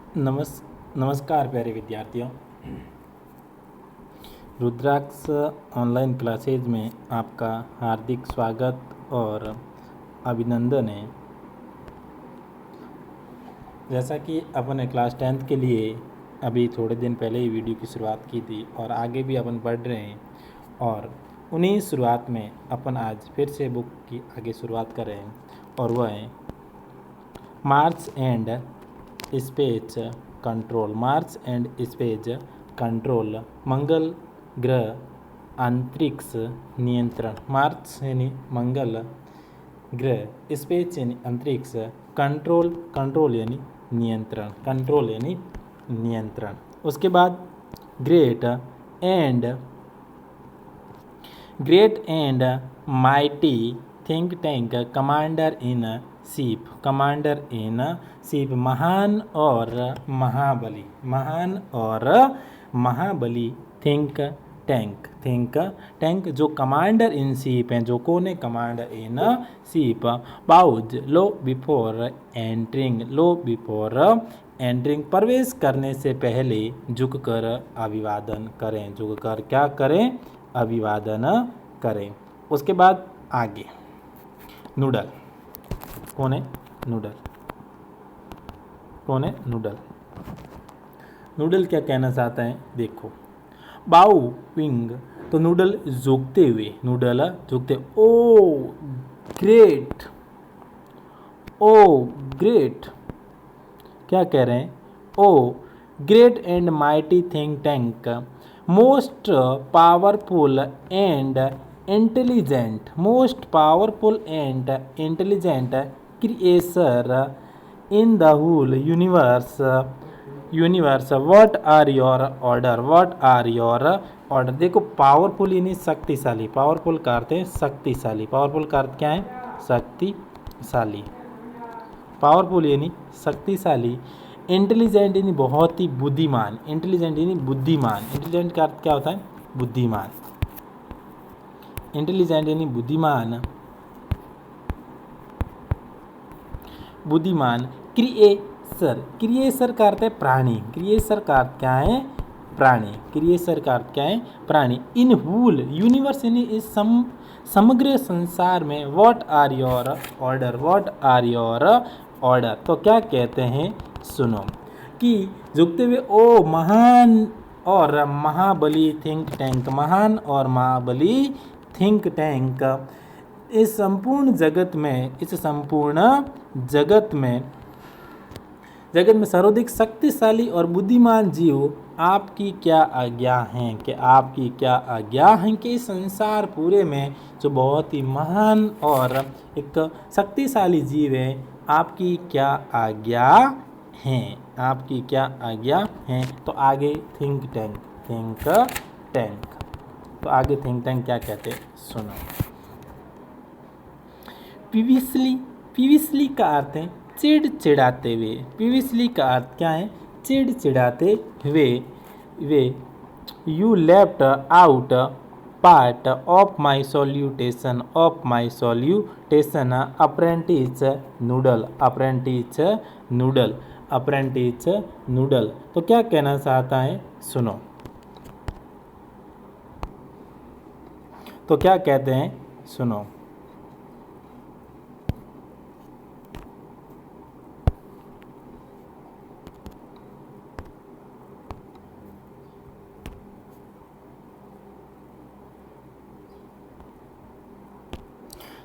नमस्कार प्यारे विद्यार्थियों। रुद्राक्ष ऑनलाइन क्लासेज में आपका हार्दिक स्वागत और अभिनंदन है। जैसा कि अपन ने क्लास 10th के लिए अभी थोड़े दिन पहले ही वीडियो की शुरुआत की थी और आगे भी अपन पढ़ रहे हैं, और उन्हीं शुरुआत में अपन आज फिर से बुक की आगे शुरुआत कर रहे हैं, और वह है Mars and space control. Mars and space control, मंगल ग्रह अंतरिक्ष नियंत्रण। मार्स यानी मंगल ग्रह, स्पेस यानी अंतरिक्ष, कंट्रोल कंट्रोल यानी नियंत्रण, कंट्रोल यानी नियंत्रण। उसके बाद great and mighty think tank commander in chief, commander in chief, महान और महाबली थिंक टैंक जो कमांडर इन चीफ हैं, जो कौन है commander in chief, boughs low before entering, प्रवेश करने से पहले झुककर अभिवादन करें, झुककर क्या करें, अभिवादन करें। उसके बाद आगे नूडल, कौन है नूडल, कौन है नूडल। नूडल क्या कहना चाहता है, देखो, बाऊ विंग तो नूडल झुकते हुए, नूडल झुकते, ओ ग्रेट क्या कह रहे हैं, O great and mighty think tank, most powerful and intelligent creator in the whole universe, what are your order. देखो, पावरफुल यानी शक्तिशाली, पावरफुल का अर्थ है शक्तिशाली, पावरफुल का अर्थ क्या है, शक्तिशाली, पावरफुल यानी शक्तिशाली। इंटेलिजेंट यानी बहुत ही बुद्धिमान, इंटेलिजेंट यानी बुद्धिमान, इंटेलिजेंट का अर्थ क्या होता है, बुद्धिमान, इंटेलिजेंट यानी बुद्धिमान, बुद्धिमान। क्रिएसर का अर्थ है प्राणी, क्रिएसर का अर्थ क्या है, प्राणी, क्रिएसर का अर्थ क्या है, प्राणी। इन हुल यूनिवर्स यानी इस समग्र संसार में, व्हाट आर योर ऑर्डर, तो क्या कहते हैं, सुनो, कि झुकते हुए ओ महान और महाबली थिंक टैंक, महान और महाबली थिंक टैंक, इस संपूर्ण जगत में सर्वाधिक शक्तिशाली और बुद्धिमान जीव आपकी क्या आज्ञा है, कि आपकी क्या आज्ञा है, कि इस संसार पूरे में जो बहुत ही महान और एक शक्तिशाली जीव है, आपकी क्या आज्ञा है, आपकी क्या आज्ञा है। तो आगे थिंक टैंक, तो आगे थिंक टैंक क्या कहते हैं, सुनो। पीविसली का अर्थ है चिड़चिड़ाते हुए, पीविसली का अर्थ क्या है, चिड़चिड़ाते हुए। You left out part of my salutation, apprentice noodle, तो क्या कहना चाहता है, सुनो, तो क्या कहते हैं, सुनो।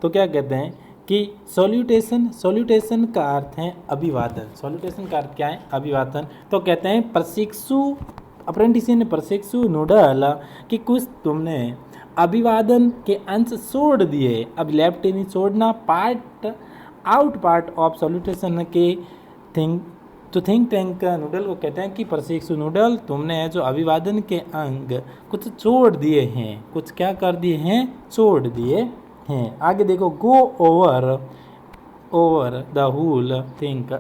तो क्या कहते हैं कि सॉल्यूटेशन का अर्थ है अभिवादन, सॉल्यूटेशन का अर्थ क्या है, अभिवादन। तो कहते हैं प्रशिक्षु, अप्रेंटिस ने प्रशिक्षु नूडल, कि कुछ तुमने अभिवादन के अंश छोड़ दिए। अब लेफ्ट यानी छोड़ना, पार्ट ऑफ सॉल्यूटेशन के थिंक टैंक नूडल को कहते हैं कि प्रशिक्षु नूडल, तुमने जो अभिवादन के अंग कुछ छोड़ दिए हैं, कुछ क्या कर दिए हैं, छोड़ दिए हैं। आगे देखो, go over the hull think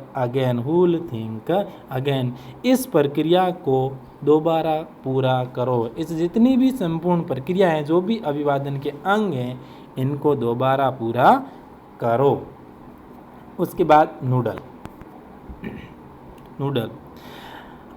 again, इस प्रक्रिया को दोबारा पूरा करो। इस जितनी भी संपूर्ण प्रक्रिया है, जो भी अभिवादन के अंग हैं, इनको दोबारा पूरा करो। उसके बाद noodle, noodle.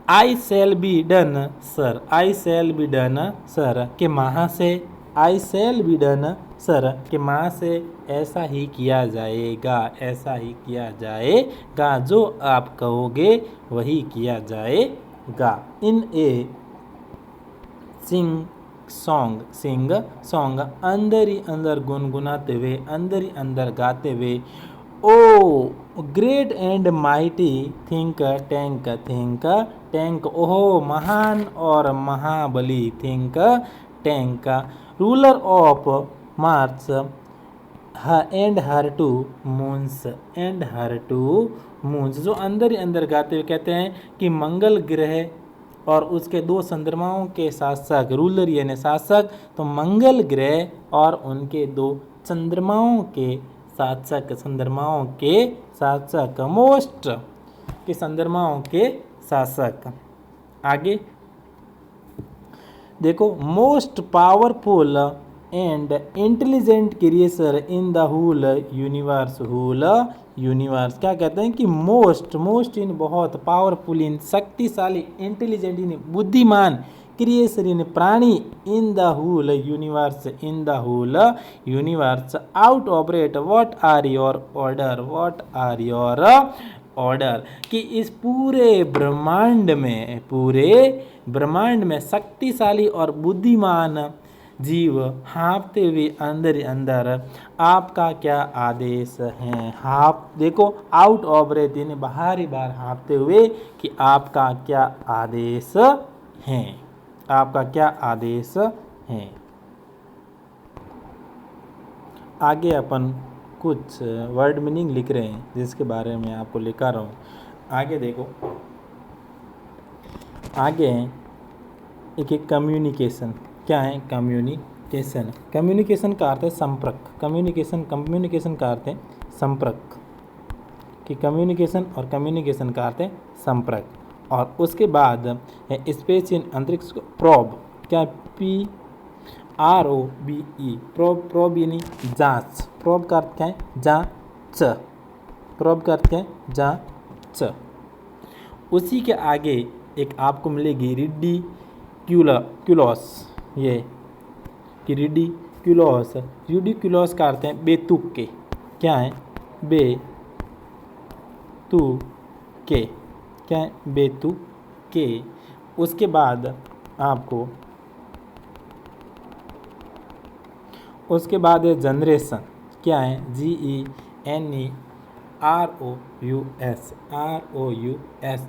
I shall be done sir, I shall be done sir के माह से, आई शैल बी डन सर के माह से ऐसा ही किया जाएगा, ऐसा ही किया जाएगा, जो आप कहोगे वही किया जाएगा। इन ए सिंग सॉन्ग अंदर ही अंदर गुनगुनाते हुए, अंदर ही अंदर गाते हुए, O great and mighty think tank, oh महान और महाबली think tank, ruler of Mars and her two moons, and her two moons, जो अंदर ही अंदर गाते हुए कहते हैं कि मंगल ग्रह और उसके 2 चंद्रमाओं के शासक, रूलर यानी शासक, तो मंगल ग्रह और उनके 2 चंद्रमाओं के शासक, चंद्रमाओं के शासक, मोस्ट के चंद्रमाओं के शासक। आगे देखो, most powerful and intelligent creature in the whole universe, whole universe, क्या कहते हैं कि मोस्ट इन बहुत, पावरफुल इन शक्तिशाली, इंटेलिजेंट इन बुद्धिमान, क्रिएचर इन प्राणी, in the whole universe, in the whole universe, out operate what are your order, what are your order, कि इस पूरे ब्रह्मांड में, पूरे ब्रह्मांड में शक्तिशाली और बुद्धिमान जीव हाँफते हुए अंदर ही अंदर आपका क्या आदेश है। आप देखो, आउट ऑफ ब्रेथ यानी बाहर ही बाहर हाँफते हुए कि आपका क्या आदेश है, आपका क्या आदेश है। आगे अपन कुछ वर्ड मीनिंग लिख रहे हैं जिसके बारे में आपको लिखा रहा हूँ। आगे देखो, आगे एक कम्युनिकेशन, क्या है कम्युनिकेशन, कम्युनिकेशन का अर्थ है संपर्क, कम्युनिकेशन का अर्थ है संपर्क, कि कम्युनिकेशन और कम्युनिकेशन का अर्थ है संपर्क। और उसके बाद है स्पेस इन अंतरिक्ष, प्रोब, क्या PROBE, प्रोब यानी जांच, प्रोब का अर्थ क्या है जांच, प्रोब का अर्थ क्या है जांच। उसी के आगे एक आपको मिलेगी रिडिक्यूलस, ये कि रिडिक्यूलस का अर्थ है बेतुक के, क्या है बेतुक के, क्या है बेतुक के। उसके बाद आपको, उसके बाद है जनरेशन, क्या है GENEROUS,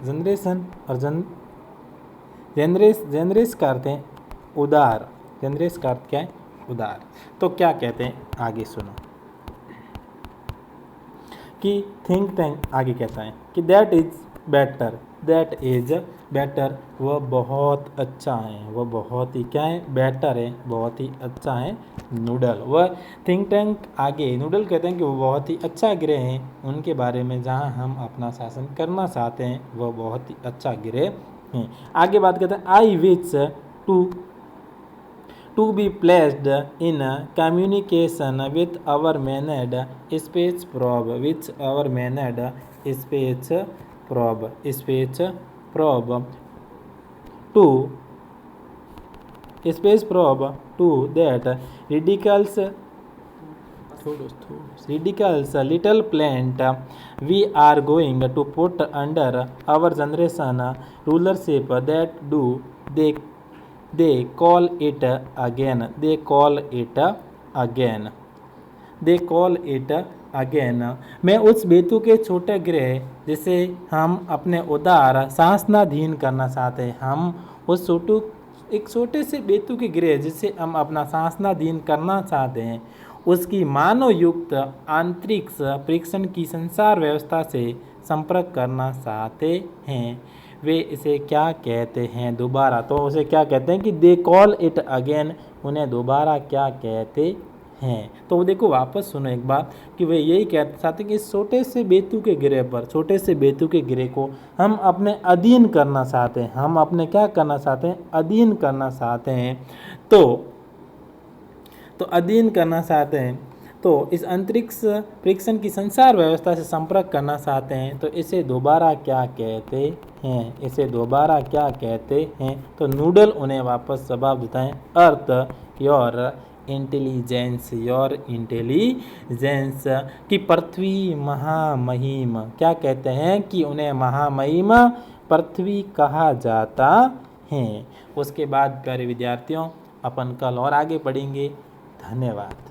जनरेशन। और जनरेस का अर्थ है उदार, जनरेस का अर्थ क्या है उदार। तो क्या कहते हैं आगे सुनो, कि थिंक टैंक आगे कहता है कि दैट इज बेटर, वह बहुत अच्छा है, वह बहुत ही क्या है बेटर है, बहुत ही अच्छा है नूडल। वह थिंक टैंक आगे नूडल कहते हैं कि वो बहुत ही अच्छा ग्रह है, उनके बारे में जहां हम अपना शासन करना चाहते हैं वह बहुत ही अच्छा ग्रह है। आगे बात करते हैं, आई विच to be placed in communication with our manned space probe, which our manned space probe to that ridiculous little plant we are going to put under our generation rulership, that do they call it again, मैं उस बेतु के छोटे ग्रह जिसे हम अपने उदार शासनाधीन करना चाहते हैं, हम उस एक छोटे से बेतु के ग्रह जिसे हम अपना शासनाधीन करना चाहते हैं, उसकी मानव युक्त अंतरिक्ष परीक्षण की संसार व्यवस्था से संपर्क करना चाहते हैं। वे इसे क्या कहते हैं दोबारा, तो उसे क्या कहते हैं कि दे कॉल इट अगेन, उन्हें दोबारा क्या कहते हैं। तो देखो वापस सुनो एक बात, कि वे यही कहते चाहते हैं कि इस छोटे से बेतु के गिरे पर, छोटे से बेतु के गिरे को हम अपने अधीन करना चाहते हैं, हम अपने क्या करना चाहते हैं अधीन करना चाहते हैं। तो अधीन करना चाहते हैं। तो इस अंतरिक्ष परीक्षण की संसार व्यवस्था से संपर्क करना चाहते हैं तो इसे दोबारा क्या कहते हैं, इसे दोबारा क्या कहते हैं। तो नूडल उन्हें वापस जवाब देता है, अर्थ योर इंटेलिजेंस कि पृथ्वी महामहिम, क्या कहते हैं कि उन्हें महामहिम पृथ्वी कहा जाता है। उसके बाद प्यारे विद्यार्थियों अपन कल और आगे पढ़ेंगे। धन्यवाद।